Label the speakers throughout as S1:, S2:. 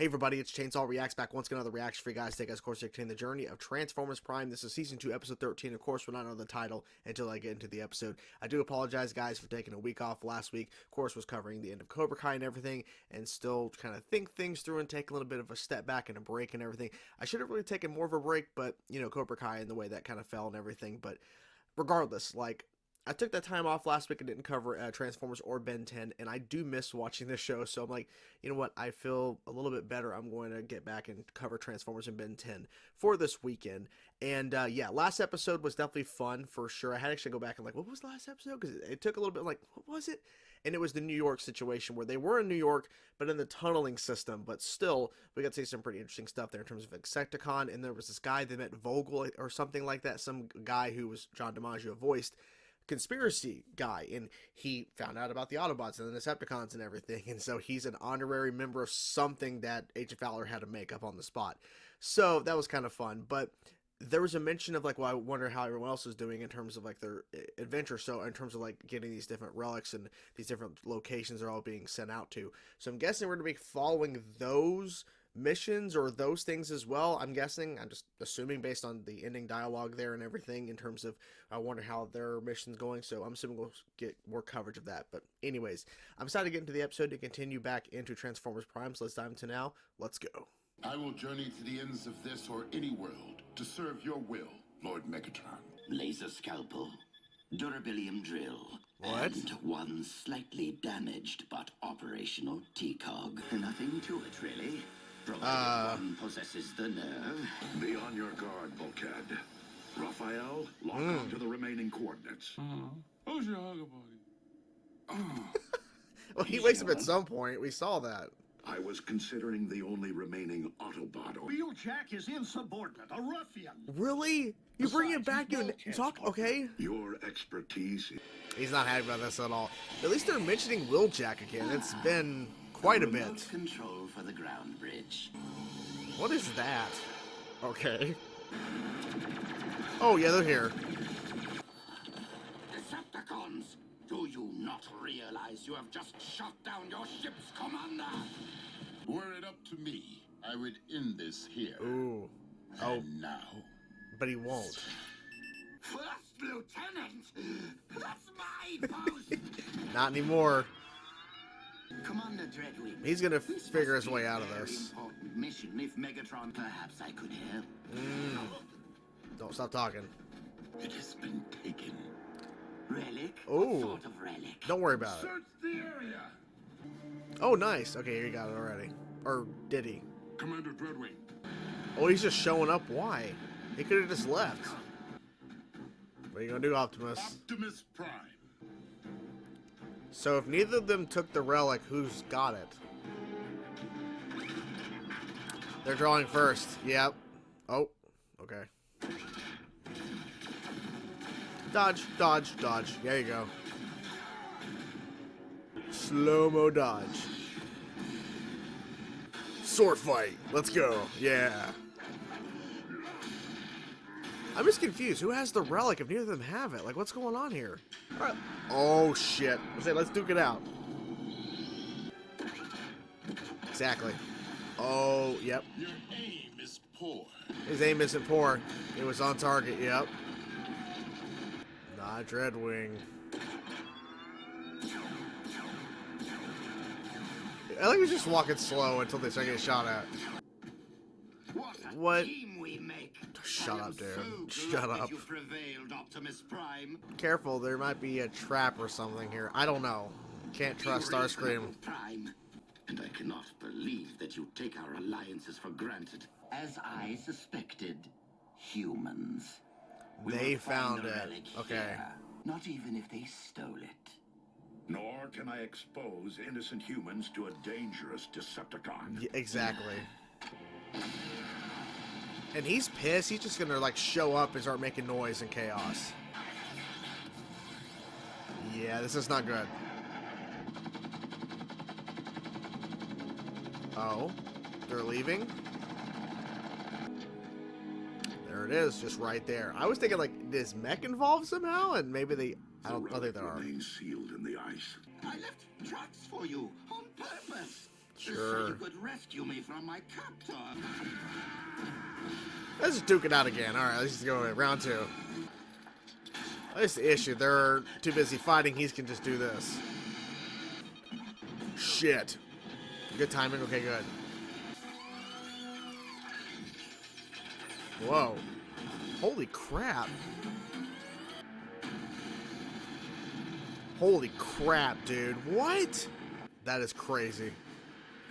S1: Hey everybody, it's Chainsaw Reacts back once again, another reaction for you guys. Take us, of course, to the journey of Transformers Prime. This is Season 2, Episode 13. Of course, we're not on the title until I get into the episode. I do apologize, guys, for taking a week off last week. Of course, was covering the end of Cobra Kai and everything, and still kind of think things through and take a little bit of a step back and a break and everything. I should have really taken more of a break, but, you know, Cobra Kai and the way that kind of fell and everything. But regardless, like, I took that time off last week and didn't cover Transformers or Ben 10, and I do miss watching this show, so I'm like, you know what, I feel a little bit better. I'm going to get back and cover Transformers and Ben 10 for this weekend. And yeah, last episode was definitely fun for sure. I had to actually go back and like, what was the last episode? Because it took a little bit like, what was it? And it was the New York situation where they were in New York, but in the tunneling system. But still, we got to see some pretty interesting stuff there in terms of Insecticon. And there was this guy that met Vogel or something like that, some guy who was John DiMaggio voiced, conspiracy guy, and he found out about the Autobots and the Decepticons and everything, and so he's an honorary member of something that Agent Fowler had to make up on the spot. So that was kind of fun. But there was a mention of like, well, I wonder how everyone else is doing in terms of like their adventure. So in terms of like getting these different relics and these different locations are all being sent out to. So I'm guessing we're going to be following those missions or those things as well. I'm guessing, I'm just assuming based on the ending dialogue there and everything in terms of I wonder how their mission's going, so I'm assuming we'll get more coverage of that. But anyways, I'm excited to get into the episode to continue back into Transformers Prime, so let's dive into now. Let's go.
S2: I will journey to the ends of this or any world to serve your will, Lord Megatron.
S3: Laser scalpel, durabilium drill,
S1: What?
S3: and one slightly damaged but operational T-cog. Nothing to it, really. Provided one possesses the nerve.
S4: Be on your guard, Bulkhead. Raphael, lock on to the remaining coordinates.
S2: Who's your hugger buddy?
S1: Well, he wakes up at some point. We saw that.
S4: I was considering the only remaining Autobot.
S5: Wheeljack is insubordinate, a ruffian.
S1: Really? You bring it back and talk? Okay.
S4: Your expertise.
S1: He's not happy about this at all. At least they're mentioning Wheeljack again. It's been quite a bit.
S3: Remote control for the ground bridge.
S1: What is that? Okay. Oh, yeah, they're here.
S3: Decepticons, do you not realize you have just shot down your ship's commander?
S2: Were it up to me, I would end this here.
S1: Ooh. Oh,
S2: And now.
S1: but he won't.
S3: First Lieutenant! That's my post!
S1: Not anymore.
S3: Commander Dreadwing.
S1: He's gonna
S3: this
S1: figure
S3: must
S1: his
S3: be
S1: way
S3: a
S1: out of
S3: very
S1: this.
S3: important mission. If Megatron, perhaps I could help.
S1: Don't stop talking.
S2: It has been taken.
S3: Relic?
S1: Ooh.
S3: What sort of relic?
S1: Don't worry about it.
S2: Search the area.
S1: Oh, nice. Okay, here you got it already. Or did he?
S2: Commander Dreadwing.
S1: Oh, he's just showing up. Why? He could have just left. What are you gonna do, Optimus?
S2: Optimus Prime.
S1: So if neither of them took the relic, who's got it? They're drawing first. Yep. Oh, okay. Dodge, dodge, dodge. There you go. Slow-mo dodge. Sword fight. Let's go. Yeah. I'm just confused. Who has the relic if neither of them have it? Like, what's going on here? All right. Oh, shit. Let's duke it out. Exactly. Oh, yep.
S2: Your aim is poor.
S1: His aim isn't poor. It was on target, yep. Not Dreadwing. I think he's just walking slow until they start getting shot at.
S3: What
S1: What?
S3: a team we make.
S1: Shut
S3: I am
S1: up, dude.
S3: so
S1: Shut
S3: glad
S1: up.
S3: You prevailed, Optimus Prime.
S1: Careful, there might be a trap or something here. I don't know. Can't trust Starscream.
S3: Prime. And I cannot believe that you take our alliances for granted. As I suspected, humans. We
S1: They
S3: will find
S1: found
S3: the
S1: it.
S3: relic
S1: Okay.
S3: here, not even if they stole it.
S4: Nor can I expose innocent humans to a dangerous Decepticon.
S1: Yeah, exactly. And he's pissed. He's just gonna like show up and start making noise and chaos. Yeah, this is not good. Oh, they're leaving? There it is, just right there. I was thinking like, is mech involved somehow? And maybe they, I don't think there are.
S4: Remains sealed in the ice.
S3: I left tracks for you on purpose. So
S1: Sure.
S3: you could rescue me from my captor.
S1: Let's just duke it out again. All right, let's just go round 2. That's the issue. They're too busy fighting. He can just do this. Shit. Good timing. Okay, good. Whoa. Holy crap. Holy crap, dude. What? That is crazy.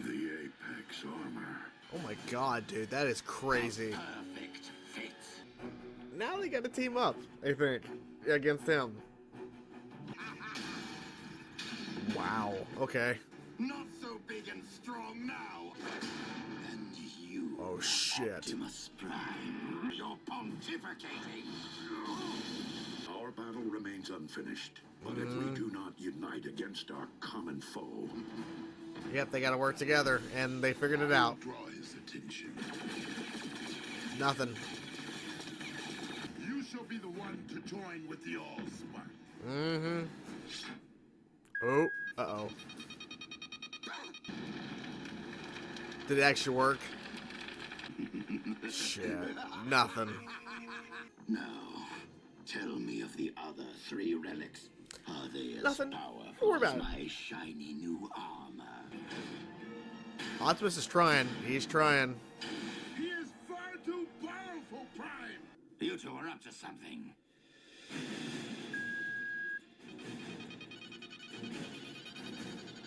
S4: The Apex armor.
S1: Oh my god, dude. That is crazy.
S3: Perfect fit.
S1: Now they got to team up, I think, against him. Wow. Okay.
S3: Not so big and strong now. And you,
S1: Oh, shit.
S3: Optimus Prime, you're pontificating.
S4: Our battle remains unfinished. But if we do not unite against our common foe,
S1: Yep, they got to work together, and they figured it out.
S2: Draw his attention.
S1: Nothing.
S2: You shall be the one to join with the Allspark.
S1: Mm-hmm. Oh. Uh-oh. Did it actually work? Shit. Nothing.
S3: Now, tell me of the other 3 relics. Are they as
S1: Nothing. Don't worry
S3: powerful
S1: about
S3: as
S1: it.
S3: my shiny new armor?
S1: Optimus is trying. He's trying.
S2: He is far too powerful, Prime.
S3: You two are up to something.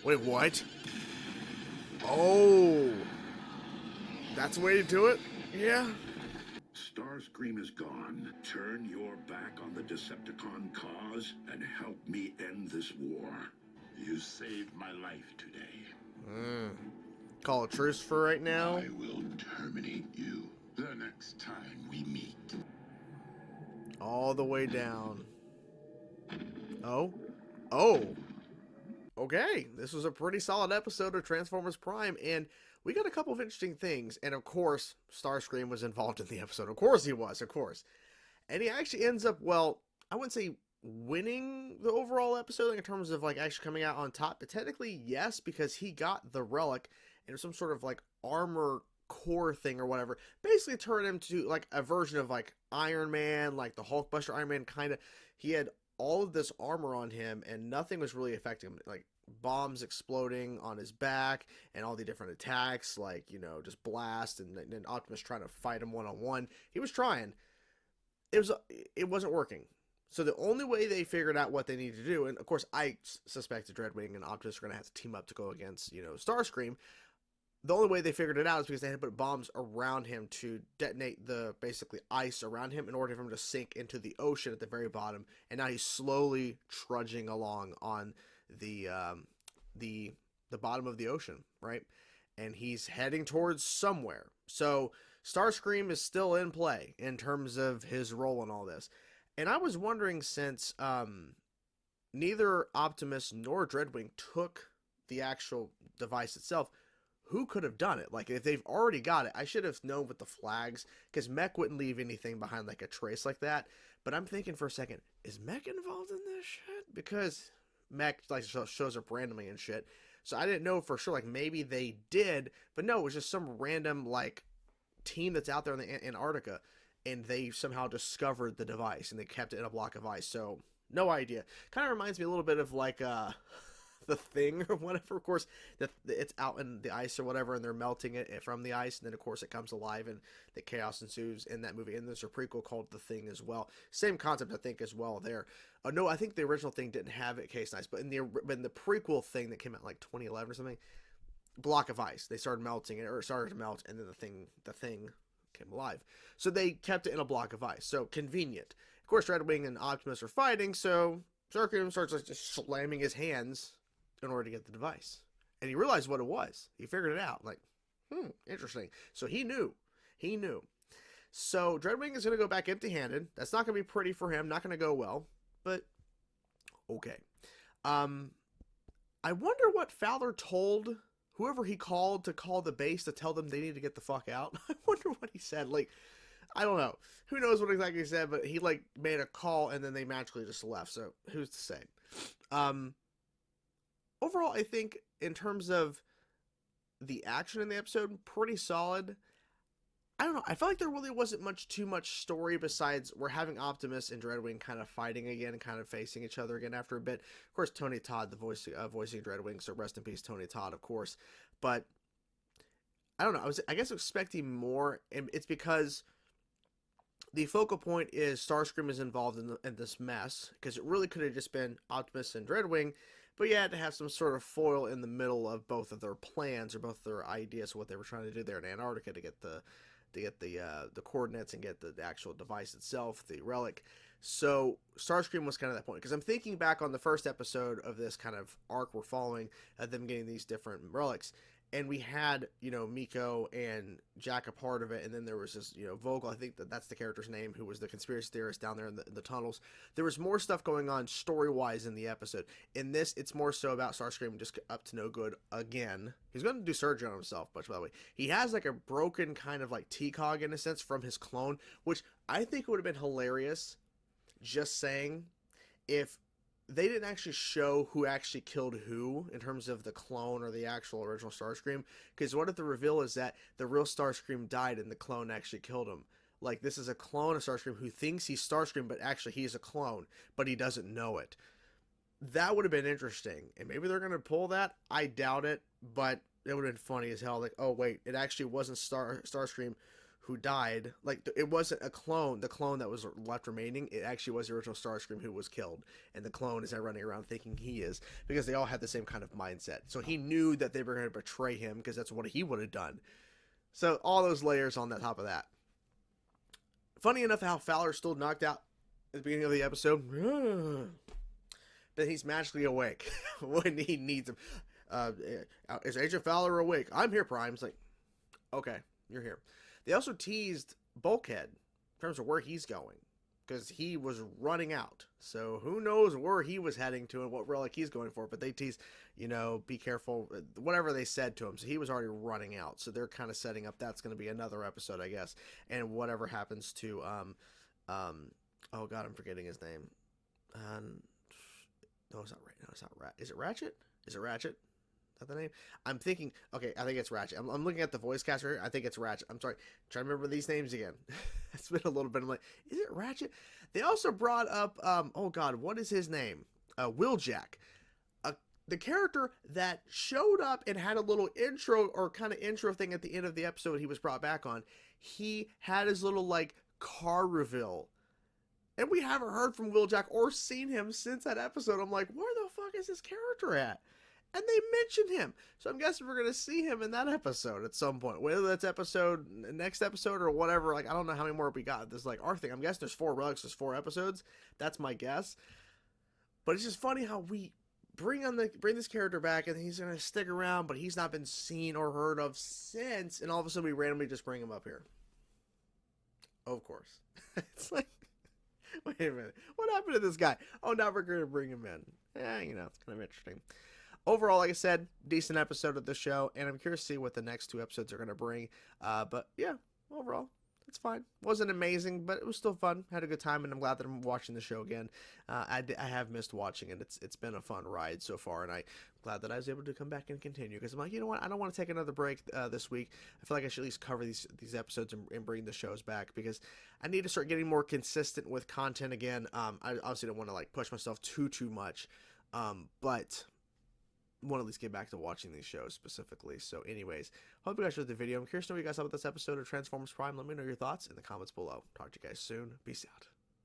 S1: Wait, what? Oh. That's the way to do it? Yeah.
S4: Starscream is gone. Turn your back on the Decepticon cause and help me end this war.
S2: You saved my life today.
S1: Call a truce for right now.
S2: I will terminate you the next time we meet.
S1: All the way down. Oh. Oh. Okay. This was a pretty solid episode of Transformers Prime, and we got a couple of interesting things. And of course, Starscream was involved in the episode. Of course he was, of course. And he actually ends up, well, I wouldn't say winning the overall episode like, in terms of like actually coming out on top, but technically yes, because he got the relic and it was some sort of like armor core thing or whatever. Basically turned him to like a version of like Iron Man, like the Hulkbuster Iron Man kind of. He had all of this armor on him and nothing was really affecting him. Like bombs exploding on his back and all the different attacks, like, you know, just blast and then Optimus trying to fight him one-on-one. He was trying. It wasn't working. So the only way they figured out what they needed to do, and of course I suspected Dreadwing and Optimus are going to have to team up to go against, you know, Starscream. The only way they figured it out is because they had to put bombs around him to detonate the basically ice around him in order for him to sink into the ocean at the very bottom. And now he's slowly trudging along on the bottom of the ocean, right? And he's heading towards somewhere. So Starscream is still in play in terms of his role in all this. And I was wondering, since neither Optimus nor Dreadwing took the actual device itself, who could have done it? Like, if they've already got it, I should have known with the flags, because Mech wouldn't leave anything behind, like a trace like that. But I'm thinking for a second, is Mech involved in this shit? Because Mech like shows up randomly and shit. So I didn't know for sure, like maybe they did, but no, it was just some random like team that's out there in the Antarctica, and they somehow discovered the device and they kept it in a block of ice. So no idea. Kind of reminds me a little bit of like the Thing or whatever. Of course, that it's out in the ice or whatever, and they're melting it from the ice, and then of course it comes alive, and the chaos ensues in that movie. And there's a prequel called The Thing as well. Same concept, I think, as well there. No, I think the original Thing didn't have it case nice, but in the prequel Thing that came out in like 2011 or something, block of ice, they started melting it, or it started to melt, and then the thing came alive. So they kept it in a block of ice. So convenient. Of course, Dreadwing and Optimus are fighting, so Starscream starts like just slamming his hands in order to get the device. And he realized what it was. He figured it out. Like, interesting. So he knew. He knew. So Dreadwing is going to go back empty-handed. That's not going to be pretty for him. Not going to go well. But, okay. I wonder what Fowler told whoever he called to call the base to tell them they need to get the fuck out. I wonder what he said. Like, I don't know. Who knows what exactly he said, but he, like, made a call and then they magically just left. So, who's to say? Overall, I think in terms of the action in the episode, pretty solid. I don't know. I felt like there really wasn't too much story besides we're having Optimus and Dreadwing kind of fighting again and kind of facing each other again after a bit. Of course, Tony Todd, the voicing Dreadwing, so rest in peace, Tony Todd, of course. But I don't know. I guess expecting more, and it's because the focal point is Starscream is involved in this mess, because it really could have just been Optimus and Dreadwing, but you had to have some sort of foil in the middle of both of their plans or both their ideas of what they were trying to do there in Antarctica to get the coordinates and get the actual device itself, the relic. So Starscream was kind of that point, because I'm thinking back on the first episode of this kind of arc we're following, them getting these different relics, and we had, you know, Miko and Jack a part of it, and then there was this, you know, Vogel, I think that's the character's name, who was the conspiracy theorist down there in the tunnels. There was more stuff going on story-wise in the episode. In this, it's more so about Starscream just up to no good again. He's going to do surgery on himself, by the way. He has like a broken kind of like T-cog in a sense from his clone, which I think would have been hilarious, just saying, if they didn't actually show who actually killed who in terms of the clone or the actual original Starscream. Because what if the reveal is that the real Starscream died and the clone actually killed him? Like, this is a clone of Starscream who thinks he's Starscream, but actually he's a clone, but he doesn't know it. That would have been interesting. And maybe they're going to pull that. I doubt it, but it would have been funny as hell. Like, oh, wait, it actually wasn't Starscream who died. Like, it wasn't a clone, the clone that was left remaining. It actually was the original Starscream who was killed, and the clone is now running around thinking he is, because they all had the same kind of mindset. So he knew that they were going to betray him, because that's what he would have done. So all those layers on the top of that. Funny enough how Fowler's still knocked out at the beginning of the episode, but he's magically awake when he needs him. Is Agent Fowler awake? I'm here, Prime. It's like, okay, you're here. They also teased Bulkhead in terms of where he's going, because he was running out. So who knows where he was heading to and what relic he's going for. But they teased, you know, be careful, whatever they said to him. So he was already running out. So they're kind of setting up that's going to be another episode, I guess. And whatever happens to, oh God, I'm forgetting his name. No, it's not right. No, it's not Rat. Is it Ratchet? Is it Ratchet? Is that the name? I'm thinking, okay, I think it's Ratchet. I'm looking at the voice caster here. I think it's Ratchet. I'm sorry. I'm trying to remember these names again. It's been a little bit. I'm like, is it Ratchet? They also brought up, oh God, what is his name? Wheeljack. The character that showed up and had a little intro or kind of intro thing at the end of the episode he was brought back on. He had his little, like, car reveal. And we haven't heard from Wheeljack or seen him since that episode. I'm like, where the fuck is this character at? And they mentioned him. So I'm guessing we're going to see him in that episode at some point. Whether that's next episode or whatever. Like, I don't know how many more we got. This, like, our thing. I'm guessing there's 4 relics. There's 4 episodes. That's my guess. But it's just funny how we bring this character back and he's going to stick around, but he's not been seen or heard of since. And all of a sudden we randomly just bring him up here. Of course. It's like, wait a minute. What happened to this guy? Oh, now we're going to bring him in. Yeah, you know, it's kind of interesting. Overall, like I said, decent episode of the show, and I'm curious to see what the next 2 episodes are going to bring. But yeah, overall, it's fine. Wasn't amazing, but it was still fun. Had a good time, and I'm glad that I'm watching the show again. I have missed watching it. It's been a fun ride so far, and I'm glad that I was able to come back and continue, because I'm like, you know what? I don't want to take another break this week. I feel like I should at least cover these episodes and bring the shows back, because I need to start getting more consistent with content again. I obviously don't want to like push myself too much, but want to at least get back to watching these shows specifically. So anyways, hope you guys enjoyed the video. I'm curious to know what you guys thought about this episode of Transformers Prime. Let me know your thoughts in the comments below. Talk to you guys soon. Peace out.